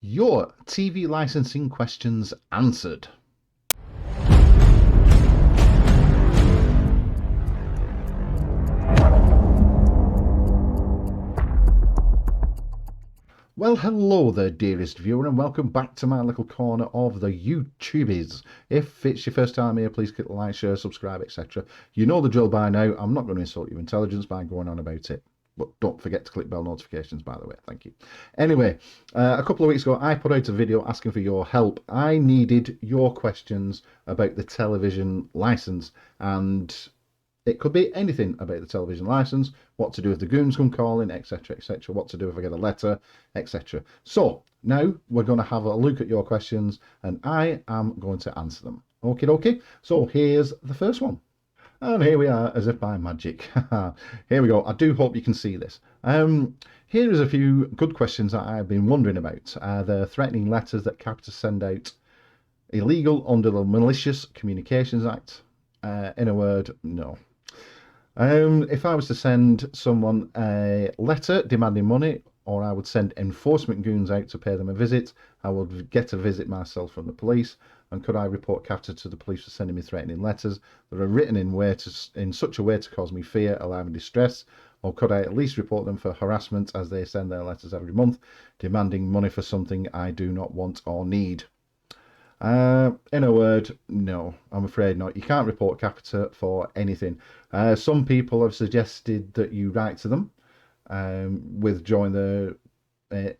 Your TV licensing questions answered. Well, hello there, dearest viewer, and welcome back to my little corner of the YouTubies. If it's your first time here, please click the like, share, subscribe, etc. You know the drill by now. I'm not going to insult your intelligence by going on about it. But don't forget to click bell notifications, by the way. Thank you. Anyway, a couple of weeks ago, I put out a video asking for your help. I needed your questions about the television license, and it could be anything about the television license, what to do if the goons come calling, etc., etc., what to do if I get a letter, etc. So now we're going to have a look at your questions and I am going to answer them. Okie dokie. So here's the first one. And here we are, as if by magic. Here we go. I do hope you can see this. Here is a few good questions that I've been wondering about. The threatening letters that Capita send out illegal under the Malicious Communications Act? In a word, no. If I was to send someone a letter demanding money, or I would send enforcement goons out to pay them a visit, I would get a visit myself from the police. And could I report Capita to the police for sending me threatening letters that are written in such a way to cause me fear, alarm, and distress? Or could I at least report them for harassment, as they send their letters every month, demanding money for something I do not want or need? In a word, no, I'm afraid not. You can't report Capita for anything. Some people have suggested that you write to them, withdrawing the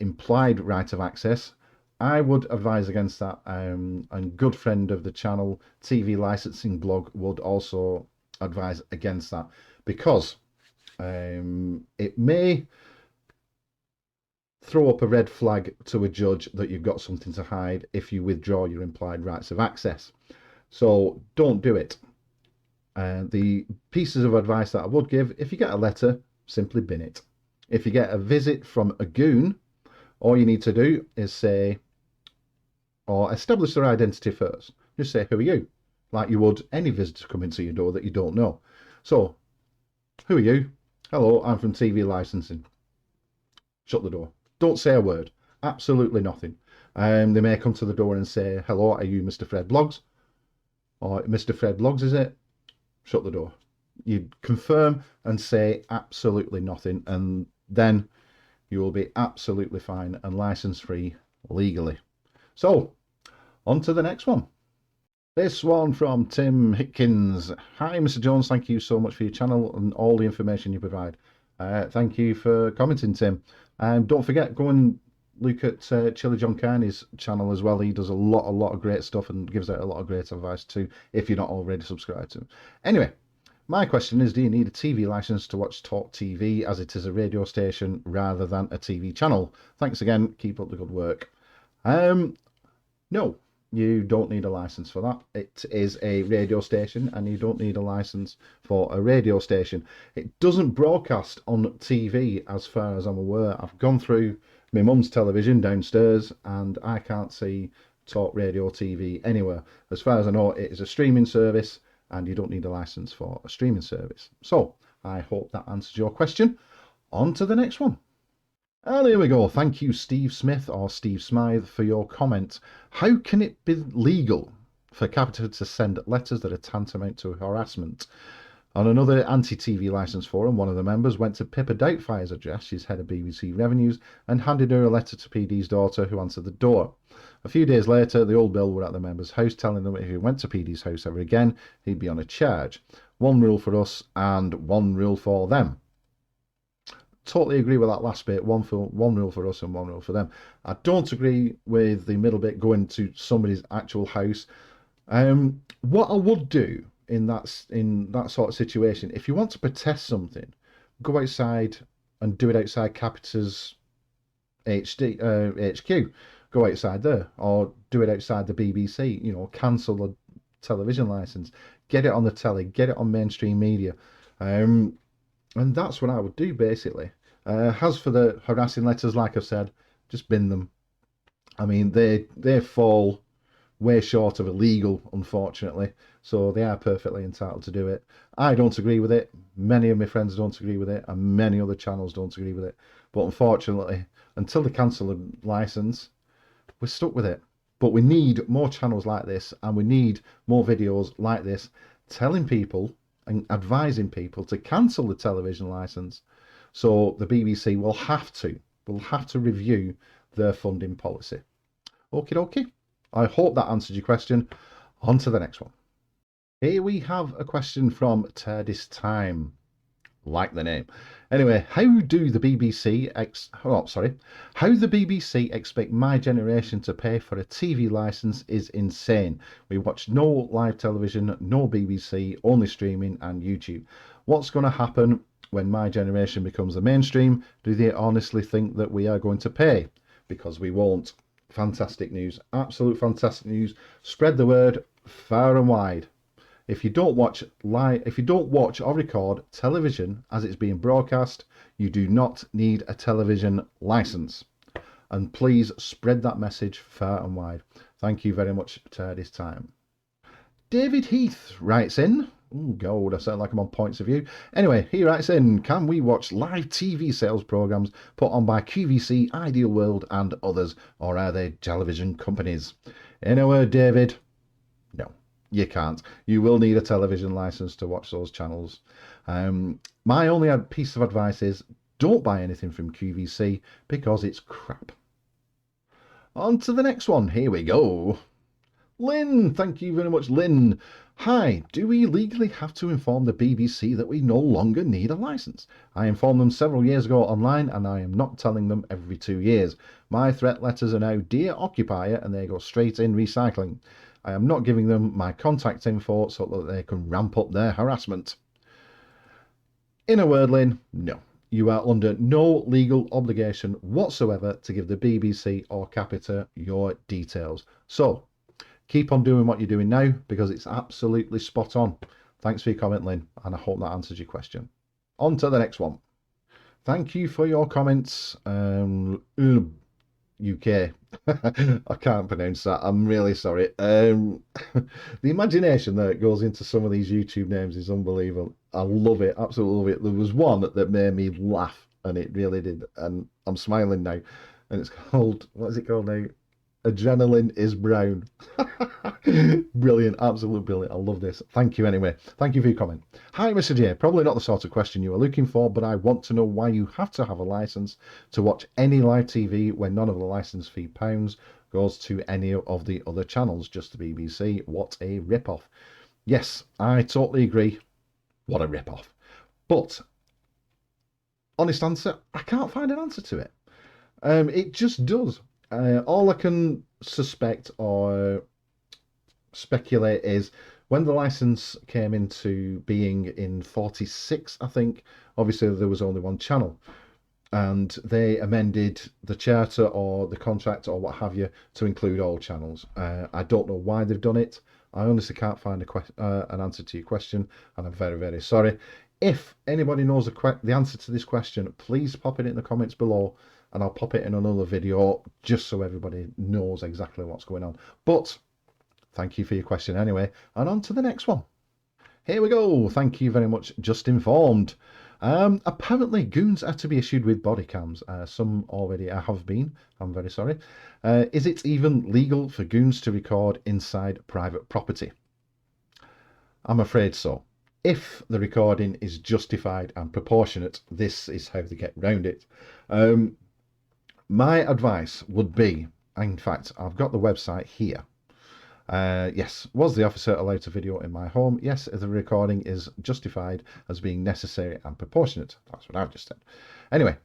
implied right of access. I would advise against that, and good friend of the channel, TV Licensing Blog, would also advise against that, because it may throw up a red flag to a judge that you've got something to hide if you withdraw your implied rights of access. So don't do it. The pieces of advice that I would give: if you get a letter, simply bin it. If you get a visit from a goon, all you need to do is say, or establish their identity first. Just say, who are you? Like you would any visitor coming to your door that you don't know. So, who are you? Hello, I'm from TV Licensing. Shut the door. Don't say a word. Absolutely nothing. They may come to the door and say, hello, are you Mr. Fred Blogs? Or Mr. Fred Blogs, is it? Shut the door. You confirm and say absolutely nothing, and then you will be absolutely fine and license free legally. So, on to the next one. This one from Tim Hitkins. Hi, Mr. Jones. Thank you so much for your channel and all the information you provide. Thank you for commenting, Tim. Don't forget, go and look at Chili John Carney's channel as well. He does a lot of great stuff and gives out a lot of great advice too, if you're not already subscribed to him. Anyway, my question is, do you need a TV license to watch Talk TV, as it is a radio station rather than a TV channel? Thanks again. Keep up the good work. No, you don't need a license for that. It is a radio station and you don't need a license for a radio station. It doesn't broadcast on TV as far as I'm aware. I've gone through my mum's television downstairs and I can't see Talk Radio TV anywhere. As far as I know, it is a streaming service and you don't need a license for a streaming service. So I hope that answers your question. On to the next one. And here we go. Thank you, Steve Smith, or Steve Smythe, for your comment. How can it be legal for Capita to send letters that are tantamount to harassment? On another anti-TV licence forum, one of the members went to Pippa Doubtfire's address, she's head of BBC Revenues, and handed her a letter to PD's daughter, who answered the door. A few days later, the old Bill were at the member's house, telling them if he went to PD's house ever again, he'd be on a charge. One rule for us and one rule for them. Totally agree with that last bit. One rule for us and one rule for them. I don't agree with the middle bit, going to somebody's actual house. What I would do in that sort of situation, if you want to protest something, go outside and do it outside Capita's HQ. Go outside there, or do it outside the BBC. You know, cancel the television license, get it on the telly, get it on mainstream media, and that's what I would do basically. As for the harassing letters, like I've said, just bin them. I mean, they fall way short of illegal, unfortunately, so they are perfectly entitled to do it. I don't agree with it. Many of my friends don't agree with it, and many other channels don't agree with it. But unfortunately, until they cancel the license, we're stuck with it. But we need more channels like this, and we need more videos like this telling people and advising people to cancel the television license. So the BBC will have to review their funding policy. Okie dokie. I hope that answered your question. On to the next one. Here we have a question from Turdis Time. Like the name. Anyway, how the BBC expect my generation to pay for a TV license is insane. We watch no live television, no BBC, only streaming and YouTube. What's going to happen when my generation becomes the mainstream? Do they honestly think that we are going to pay? Because we won't. Fantastic news. Absolute fantastic news. Spread the word far and wide. If you don't watch or record television as it's being broadcast, you do not need a television license. And please spread that message far and wide. Thank you very much for this time. David Heath writes in. Oh, God, I sound like I'm on Points of View. Anyway, he writes in, can we watch live TV sales programs put on by QVC, Ideal World and others, or are they television companies? In a word, David, no. You can't. You will need a television license to watch those channels. My only piece of advice is don't buy anything from QVC because it's crap. On to the next one. Here we go. Lynn, thank you very much, Lynn. Hi, do we legally have to inform the BBC that we no longer need a license? I informed them several years ago online and I am not telling them every 2 years. My threat letters are now Dear Occupier and they go straight in recycling. I am not giving them my contact info so that they can ramp up their harassment. In a word, Lynn, no. You are under no legal obligation whatsoever to give the BBC or Capita your details. So, keep on doing what you're doing now because it's absolutely spot on. Thanks for your comment, Lynn, and I hope that answers your question. On to the next one. Thank you for your comments, UK. I can't pronounce that. I'm really sorry. The imagination that goes into some of these YouTube names is unbelievable. I love it. Absolutely love it. There was one that made me laugh, and it really did. And I'm smiling now. And it's called, what is it called now? Adrenaline is brown. Brilliant, absolutely brilliant. I love this. Thank you anyway. Thank you for your comment. Hi, Mr. J. Probably not the sort of question you were looking for, but I want to know why you have to have a license to watch any live TV when none of the license fee pounds goes to any of the other channels, just the BBC. What a rip-off. Yes, I totally agree. What a rip-off. But, honest answer, I can't find an answer to it. It just does. All I can suspect or speculate is when the license came into being in 46, I think, obviously there was only one channel. And they amended the charter or the contract or what have you to include all channels. I don't know why they've done it. I honestly can't find an answer to your question, and I'm very, very sorry. If anybody knows the answer to this question, please pop it in the comments below, and I'll pop it in another video just so everybody knows exactly what's going on. But thank you for your question anyway, and on to the next one. Here we go. Thank you very much, Just Informed. Apparently, goons are to be issued with body cams. Some already have been. I'm very sorry. Is it even legal for goons to record inside private property? I'm afraid so. If the recording is justified and proportionate, this is how they get round it. My advice would be, in fact, I've got the website here. Yes, was the officer allowed to video in my home? Yes, if the recording is justified as being necessary and proportionate. That's what I've just said. Anyway,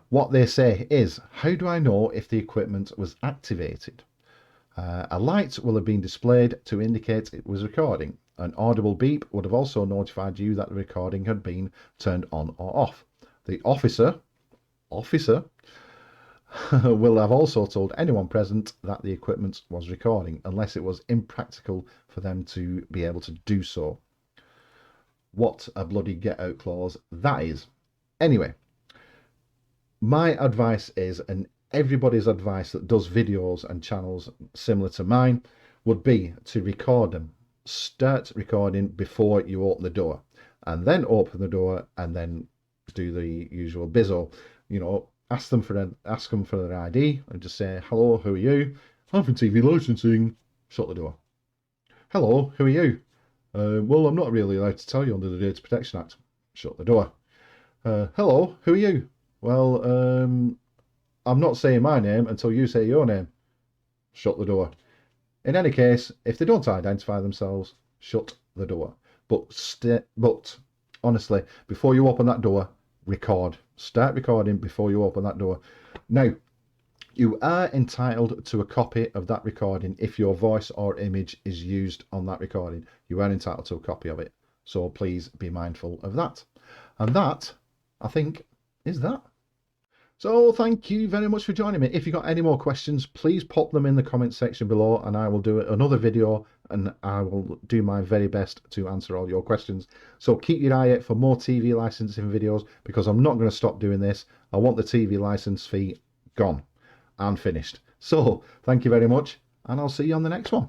what they say is, how do I know if the equipment was activated? A light will have been displayed to indicate it was recording. An audible beep would have also notified you that the recording had been turned on or off. The officer will have also told anyone present that the equipment was recording, unless it was impractical for them to be able to do so. What a bloody get-out clause that is. Anyway, my advice is, and everybody's advice that does videos and channels similar to mine, would be to record them. Start recording before you open the door, and then open the door and then do the usual bizzo. You know, ask them for their ID and just say, hello, who are you? I'm from TV licensing. Shut the door. Hello, who are you? Well, I'm not really allowed to tell you under the Data Protection Act. Shut the door. Hello, who are you? Well, I'm not saying my name until you say your name. Shut the door. In any case, if they don't identify themselves, shut the door. But honestly, before you open that door, record. Start recording before you open that door. Now, you are entitled to a copy of that recording if your voice or image is used on that recording. You are entitled to a copy of it. So please be mindful of that. And that, I think, is that. So thank you very much for joining me. If you've got any more questions, please pop them in the comment section below and I will do another video and I will do my very best to answer all your questions. So keep your eye out for more TV licensing videos because I'm not going to stop doing this. I want the TV license fee gone and finished. So thank you very much and I'll see you on the next one.